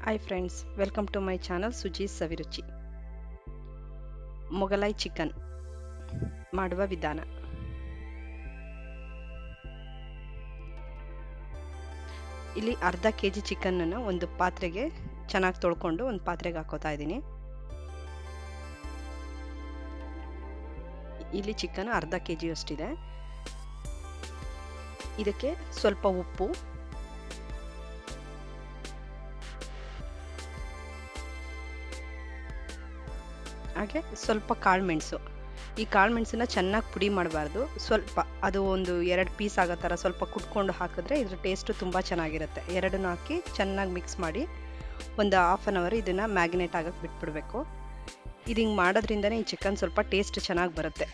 Hi friends, welcome to my channel Sujis Saviruchi. Mughlai chicken ಮಾಡುವ ವಿಧಾನ. ಇಲ್ಲಿ ಅರ್ಧ ಕೆಜಿ ಚಿಕನ್ ಅನ್ನು ಒಂದು ಪಾತ್ರೆಗೆ ಚೆನ್ನಾಗಿ ತೊಳ್ಕೊಂಡು ಒಂದು ಪಾತ್ರೆಗೆ ಹಾಕೋತಾ ಇದ್ದೀನಿ. ಇಲ್ಲಿ ಚಿಕನ್ ಅರ್ಧ ಕೆಜಿ ಅಷ್ಟಿದೆ. ಇದಕ್ಕೆ ಸ್ವಲ್ಪ ಉಪ್ಪು, ಹಾಗೆ ಸ್ವಲ್ಪ ಕಾಳುಮೆಣಸು. ಈ ಕಾಳುಮೆಣಸನ್ನ ಚೆನ್ನಾಗಿ ಪುಡಿ ಮಾಡಬಾರ್ದು, ಸ್ವಲ್ಪ ಅದು ಒಂದು 2 ಪೀಸ್ ಆಗೋ ಥರ ಸ್ವಲ್ಪ ಕುಟ್ಕೊಂಡು ಹಾಕಿದ್ರೆ ಇದ್ರ ಟೇಸ್ಟು ತುಂಬ ಚೆನ್ನಾಗಿರುತ್ತೆ. ಎರಡನ್ನೂ ಹಾಕಿ ಚೆನ್ನಾಗಿ ಮಿಕ್ಸ್ ಮಾಡಿ ಒಂದು ಹಾಫ್ ಆನ್ ಅವರ್ ಇದನ್ನು ಮ್ಯಾಗ್ನೇಟ್ ಆಗಕ್ಕೆ ಬಿಟ್ಬಿಡಬೇಕು. ಇದು ಹಿಂಗೆ ಮಾಡೋದ್ರಿಂದನೇ ಈ ಚಿಕನ್ ಸ್ವಲ್ಪ ಟೇಸ್ಟ್ ಚೆನ್ನಾಗಿ ಬರುತ್ತೆ.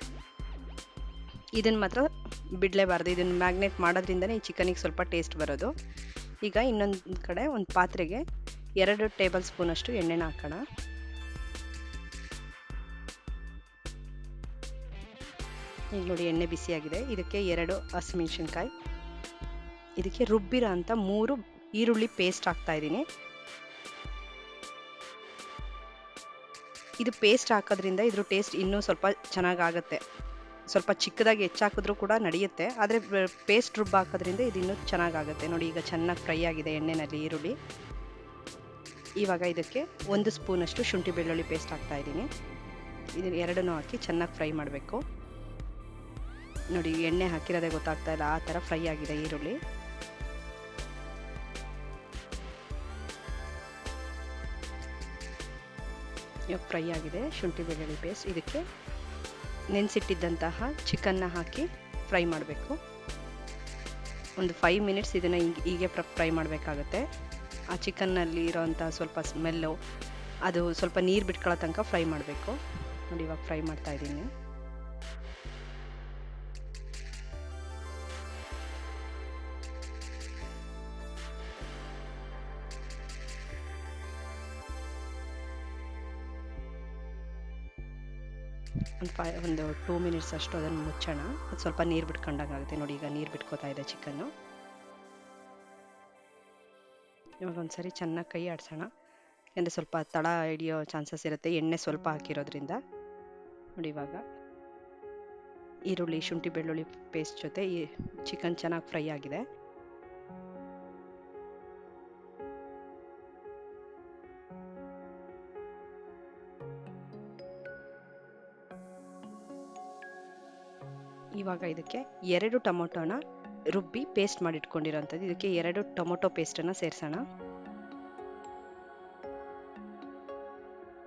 ಇದನ್ನು ಮಾತ್ರ ಬಿಡಲೇಬಾರ್ದು, ಇದನ್ನು ಮ್ಯಾಗ್ನೇಟ್ ಮಾಡೋದ್ರಿಂದನೇ ಈ ಚಿಕನಿಗೆ ಸ್ವಲ್ಪ ಟೇಸ್ಟ್ ಬರೋದು. ಈಗ ಇನ್ನೊಂದು ಕಡೆ ಒಂದು ಪಾತ್ರೆಗೆ 2 ಟೇಬಲ್ ಸ್ಪೂನಷ್ಟು ಎಣ್ಣೆನ ಹಾಕೋಣ. ಈಗ ನೋಡಿ ಎಣ್ಣೆ ಬಿಸಿಯಾಗಿದೆ. ಇದಕ್ಕೆ 2 ಹಸಿಮೆಣಸಿನ್ಕಾಯಿ, ಇದಕ್ಕೆ ರುಬ್ಬಿರೋ ಅಂತ 3 ಈರುಳ್ಳಿ ಪೇಸ್ಟ್ ಹಾಕ್ತಾ ಇದ್ದೀನಿ. ಇದು ಪೇಸ್ಟ್ ಹಾಕೋದ್ರಿಂದ ಇದ್ರ ಟೇಸ್ಟ್ ಇನ್ನೂ ಸ್ವಲ್ಪ ಚೆನ್ನಾಗಾಗುತ್ತೆ. ಸ್ವಲ್ಪ ಚಿಕ್ಕದಾಗಿ ಹೆಚ್ಚಾಕಿದ್ರೂ ಕೂಡ ನಡೆಯುತ್ತೆ, ಆದರೆ ಪೇಸ್ಟ್ ರುಬ್ಬ ಹಾಕೋದ್ರಿಂದ ಇದು ಇನ್ನೂ ಚೆನ್ನಾಗಾಗುತ್ತೆ. ನೋಡಿ ಈಗ ಚೆನ್ನಾಗಿ ಫ್ರೈ ಆಗಿದೆ ಎಣ್ಣೆನಲ್ಲಿ ಈರುಳ್ಳಿ. ಇವಾಗ ಇದಕ್ಕೆ 1 ಸ್ಪೂನಷ್ಟು ಶುಂಠಿ ಬೆಳ್ಳುಳ್ಳಿ ಪೇಸ್ಟ್ ಹಾಕ್ತಾ ಇದ್ದೀನಿ. ಇದನ್ನು ಎರಡನ್ನೂ ಹಾಕಿ ಚೆನ್ನಾಗಿ ಫ್ರೈ ಮಾಡಬೇಕು. ನೋಡಿ ಎಣ್ಣೆ ಹಾಕಿರೋದೇ ಗೊತ್ತಾಗ್ತಾ ಇಲ್ಲ, ಆ ಥರ ಫ್ರೈ ಆಗಿದೆ ಈರುಳ್ಳಿ. ಇವಾಗ ಫ್ರೈ ಆಗಿದೆ ಶುಂಠಿ ಬೆಳ್ಳುಳ್ಳಿ ಪೇಸ್ಟ್. ಇದಕ್ಕೆ ನೆನೆಸಿಟ್ಟಿದ್ದಂತಹ ಚಿಕನ್ನ ಹಾಕಿ ಫ್ರೈ ಮಾಡಬೇಕು. ಒಂದು 5 ಮಿನಿಟ್ಸ್ ಇದನ್ನು ಹೀಗೆ ಫ್ರೈ ಮಾಡಬೇಕಾಗತ್ತೆ. ಆ ಚಿಕನ್ನಲ್ಲಿ ಇರೋವಂಥ ಸ್ವಲ್ಪ ಸ್ಮೆಲ್ಲು ಅದು ಸ್ವಲ್ಪ ನೀರು ಬಿಟ್ಕೊಳ್ಳೋ ತನಕ ಫ್ರೈ ಮಾಡಬೇಕು. ನೋಡಿ ಇವಾಗ ಫ್ರೈ ಮಾಡ್ತಾ ಇದ್ದೀನಿ. ಒಂದು 2 ಮಿನಿಟ್ಸ್ ಅಷ್ಟು ಅದನ್ನು ಮುಚ್ಚೋಣ. ಅದು ಸ್ವಲ್ಪ ನೀರು ಬಿಟ್ಕೊಂಡಾಗುತ್ತೆ. ನೋಡಿ ಈಗ ನೀರು ಬಿಟ್ಕೋತಾ ಇದೆ ಚಿಕನ್ನು. ಇವಾಗ ಒಂದ್ಸರಿ ಚೆನ್ನಾಗಿ ಕೈ ಆಡಿಸೋಣ, ಯಾಕಂದರೆ ಸ್ವಲ್ಪ ತಳ ಹಿಡಿಯೋ ಚಾನ್ಸಸ್ ಇರುತ್ತೆ ಎಣ್ಣೆ ಸ್ವಲ್ಪ ಹಾಕಿರೋದ್ರಿಂದ. ನೋಡಿ ಇವಾಗ ಈರುಳ್ಳಿ ಶುಂಠಿ ಬೆಳ್ಳುಳ್ಳಿ ಪೇಸ್ಟ್ ಜೊತೆ ಈ ಚಿಕನ್ ಚೆನ್ನಾಗಿ ಫ್ರೈ ಆಗಿದೆ. ಇವಾಗ ಇದಕ್ಕೆ 2 ಟೊಮೊಟೊನ ರುಬ್ಬಿ ಪೇಸ್ಟ್ ಮಾಡಿಟ್ಕೊಂಡಿರೋಂಥದ್ದು, ಇದಕ್ಕೆ 2 ಟೊಮೊಟೊ ಪೇಸ್ಟನ್ನು ಸೇರಿಸೋಣ.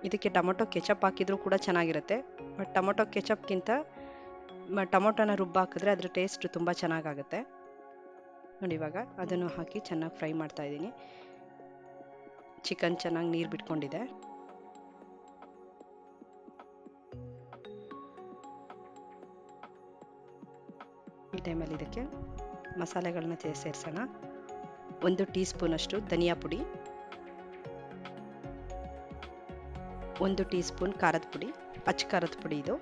ಇದಕ್ಕೆ ಟೊಮೊಟೊ ಕೆಚಪ್ ಹಾಕಿದ್ರೂ ಕೂಡ ಚೆನ್ನಾಗಿರುತ್ತೆ, ಬಟ್ ಟೊಮೊಟೊ ಕೆಚಪ್ಗಿಂತ ಟೊಮೊಟೊನ ರುಬ್ಬ ಹಾಕಿದ್ರೆ ಅದ್ರ ಟೇಸ್ಟ್ ತುಂಬ ಚೆನ್ನಾಗಾಗುತ್ತೆ. ನೋಡಿ ಇವಾಗ ಅದನ್ನು ಹಾಕಿ ಚೆನ್ನಾಗಿ ಫ್ರೈ ಮಾಡ್ತಾ ಇದ್ದೀನಿ. ಚಿಕನ್ ಚೆನ್ನಾಗಿ ನೀರು ಬಿಟ್ಕೊಂಡಿದೆ. ಈ ಟೈಮಲ್ಲಿ ಇದಕ್ಕೆ ಮಸಾಲೆಗಳನ್ನ ಸೇರಿಸೋಣ. 1 ಟೀ ಸ್ಪೂನಷ್ಟು ಧನಿಯಾ ಪುಡಿ, 1 ಟೀ ಸ್ಪೂನ್ ಖಾರದ ಪುಡಿ, ಅಚ್ಚ ಖಾರದ ಪುಡಿ ಇದು.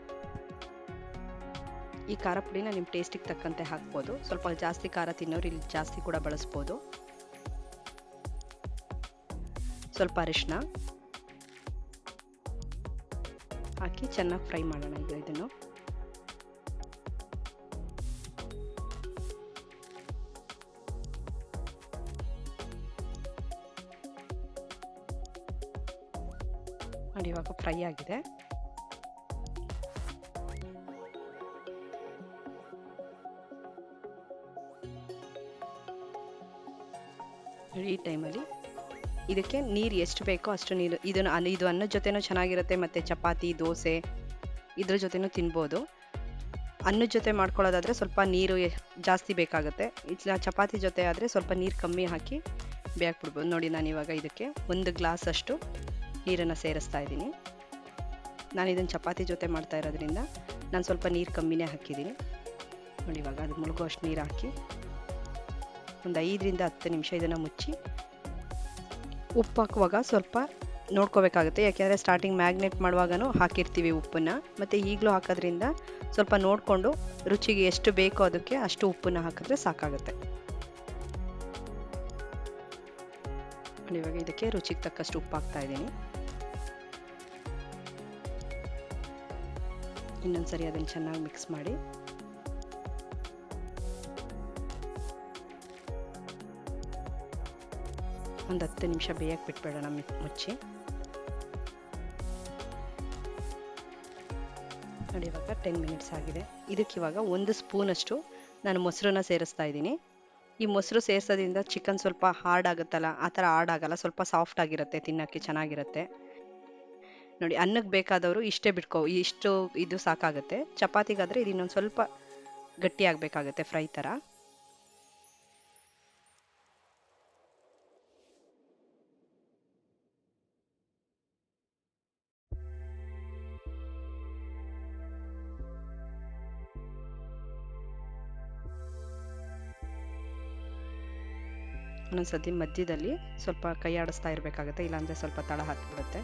ಈ ಖಾರ ಪುಡಿನ ನಿಮ್ಮ ಟೇಸ್ಟಿಗೆ ತಕ್ಕಂತೆ ಹಾಕ್ಬೋದು, ಸ್ವಲ್ಪ ಜಾಸ್ತಿ ಖಾರ ತಿನ್ನೋರು ಇಲ್ಲಿ ಜಾಸ್ತಿ ಕೂಡ ಬಳಸ್ಬೋದು. ಸ್ವಲ್ಪ ಅರಿಶಿನ ಹಾಕಿ ಚೆನ್ನಾಗಿ ಫ್ರೈ ಮಾಡೋಣ. ಈಗ ಇದನ್ನು ನೋಡಿ ಇವಾಗ ಫ್ರೈ ಆಗಿದೆ. ಈ ಟೈಮಲ್ಲಿ ಇದಕ್ಕೆ ನೀರು ಎಷ್ಟು ಬೇಕೋ ಅಷ್ಟು ನೀರು, ಇದು ಅನ್ನದ ಜೊತೆನೂ ಚೆನ್ನಾಗಿರುತ್ತೆ, ಮತ್ತು ಚಪಾತಿ ದೋಸೆ ಇದ್ರ ಜೊತೆನೂ ತಿನ್ಬೋದು. ಅನ್ನದ ಜೊತೆ ಮಾಡ್ಕೊಳ್ಳೋದಾದರೆ ಸ್ವಲ್ಪ ನೀರು ಜಾಸ್ತಿ ಬೇಕಾಗುತ್ತೆ, ಇಲ್ಲ ಚಪಾತಿ ಜೊತೆ ಆದರೆ ಸ್ವಲ್ಪ ನೀರು ಕಮ್ಮಿ ಹಾಕಿ ಬೇಯಕ್ಬಿಡ್ಬೋದು. ನೋಡಿ ನಾನು ಇವಾಗ ಇದಕ್ಕೆ 1 ಗ್ಲಾಸ್ ಅಷ್ಟು ನೀರನ್ನು ಸೇರಿಸ್ತಾ ಇದ್ದೀನಿ. ನಾನು ಇದನ್ನು ಚಪಾತಿ ಜೊತೆ ಮಾಡ್ತಾ ಇರೋದ್ರಿಂದ ನಾನು ಸ್ವಲ್ಪ ನೀರು ಕಮ್ಮಿನೇ ಹಾಕಿದ್ದೀನಿ. ನೋಡಿ ಇವಾಗ ಅದು ಮುಳುಗೋ ಅಷ್ಟು ನೀರು ಹಾಕಿ ಒಂದು 5 ರಿಂದ 10 ನಿಮಿಷ ಇದನ್ನು ಮುಚ್ಚಿ, ಉಪ್ಪು ಹಾಕುವಾಗ ಸ್ವಲ್ಪ ನೋಡ್ಕೋಬೇಕಾಗುತ್ತೆ, ಯಾಕೆಂದರೆ ಸ್ಟಾರ್ಟಿಂಗ್ ಮ್ಯಾಗ್ನೇಟ್ ಮಾಡುವಾಗನೂ ಹಾಕಿರ್ತೀವಿ ಉಪ್ಪನ್ನು, ಮತ್ತು ಈಗಲೂ ಹಾಕೋದ್ರಿಂದ ಸ್ವಲ್ಪ ನೋಡಿಕೊಂಡು ರುಚಿಗೆ ಎಷ್ಟು ಬೇಕೋ ಅದಕ್ಕೆ ಅಷ್ಟು ಉಪ್ಪನ್ನು ಹಾಕಿದ್ರೆ ಸಾಕಾಗುತ್ತೆ. ಇವಾಗ ಇದಕ್ಕೆ ರುಚಿಗೆ ತಕ್ಕಷ್ಟು ಉಪ್ಪು ಹಾಕ್ತಾ ಇದ್ದೀನಿ. ಇನ್ನೊಂದ್ಸರಿ ಅದನ್ನು ಚೆನ್ನಾಗಿ ಮಿಕ್ಸ್ ಮಾಡಿ ಒಂದು 10 ನಿಮಿಷ ಬೇಯಕ್ಕೆ ಬಿಟ್ಬಿಡೋಣ ಮುಚ್ಚಿ. ನೋಡಿ ಇವಾಗ 10 ಮಿನಿಟ್ಸ್ ಆಗಿದೆ. ಇದಕ್ಕೆ ಇವಾಗ 1 ಸ್ಪೂನಷ್ಟು ನಾನು ಮೊಸರನ್ನ ಸೇರಿಸ್ತಾ ಇದ್ದೀನಿ. ಈ ಮೊಸರು ಸೇರಿಸೋದ್ರಿಂದ ಚಿಕನ್ ಸ್ವಲ್ಪ ಹಾರ್ಡ್ ಆಗುತ್ತಲ್ಲ, ಆ ಥರ ಹಾರ್ಡ್ ಆಗಲ್ಲ, ಸ್ವಲ್ಪ ಸಾಫ್ಟ್ ಆಗಿರುತ್ತೆ, ತಿನ್ನೋಕ್ಕೆ ಚೆನ್ನಾಗಿರುತ್ತೆ. ನೋಡಿ ಅನ್ನಕ್ಕೆ ಬೇಕಾದವರು ಇಷ್ಟೇ ಇಷ್ಟು ಇದು ಸಾಕಾಗುತ್ತೆ. ಚಪಾತಿಗಾದರೆ ಇದು ಇನ್ನೊಂದು ಸ್ವಲ್ಪ ಗಟ್ಟಿ ಆಗಬೇಕಾಗುತ್ತೆ, ಫ್ರೈ ಥರ. ಒಂದೊಂದ್ಸತಿ ಮಧ್ಯದಲ್ಲಿ ಸ್ವಲ್ಪ ಕೈ ಆಡಿಸ್ತಾ ಇರಬೇಕಾಗುತ್ತೆ, ಇಲ್ಲಾಂದರೆ ಸ್ವಲ್ಪ ತಳ ಹತ್ಬಿಡುತ್ತೆ.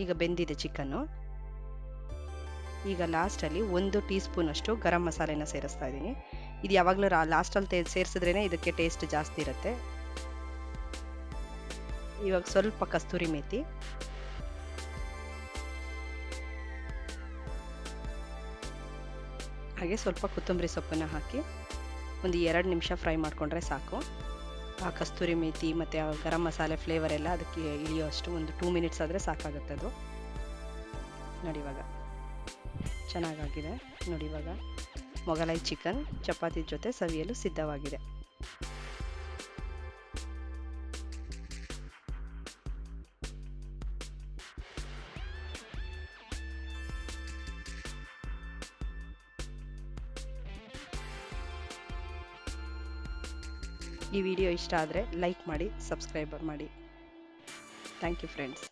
ಈಗ ಬೆಂದಿದೆ ಚಿಕನ್ನು. ಈಗ ಲಾಸ್ಟಲ್ಲಿ 1 ಟೀ ಸ್ಪೂನಷ್ಟು ಗರಂ ಮಸಾಲೆನ ಸೇರಿಸ್ತಾ ಇದ್ದೀನಿ. ಇದು ಯಾವಾಗಲೂ ಲಾಸ್ಟಲ್ಲಿ ಸೇರಿಸಿದ್ರೇ ಇದಕ್ಕೆ ಟೇಸ್ಟ್ ಜಾಸ್ತಿ ಇರುತ್ತೆ. ಇವಾಗ ಸ್ವಲ್ಪ ಕಸ್ತೂರಿ ಮೇಥಿ, ಹಾಗೆ ಸ್ವಲ್ಪ ಕೊತ್ತಂಬರಿ ಸೊಪ್ಪನ್ನು ಹಾಕಿ ಒಂದು 2 ನಿಮಿಷ ಫ್ರೈ ಮಾಡಿಕೊಂಡ್ರೆ ಸಾಕು. ಆ ಕಸ್ತೂರಿ ಮೇಥಿ ಮತ್ತು ಆ ಗರಂ ಮಸಾಲೆ ಫ್ಲೇವರ್ ಎಲ್ಲ ಅದಕ್ಕೆ ಇಳಿಯೋ ಅಷ್ಟು ಒಂದು 2 ಮಿನಿಟ್ಸ್ ಆದರೆ ಸಾಕಾಗುತ್ತೆ ಅದು. ನೋಡಿ ಇವಾಗ ಚೆನ್ನಾಗಾಗಿದೆ. ನೋಡಿ ಇವಾಗ ಮೊಘಲೈ ಚಿಕನ್ ಚಪಾತಿ ಜೊತೆ ಸವಿಯಲು ಸಿದ್ಧವಾಗಿದೆ. ಈ ವಿಡಿಯೋ ಇಷ್ಟ ಆದರೆ ಲೈಕ್ ಮಾಡಿ, ಸಬ್ಸ್ಕ್ರೈಬ್ ಮಾಡಿ. Thank you friends.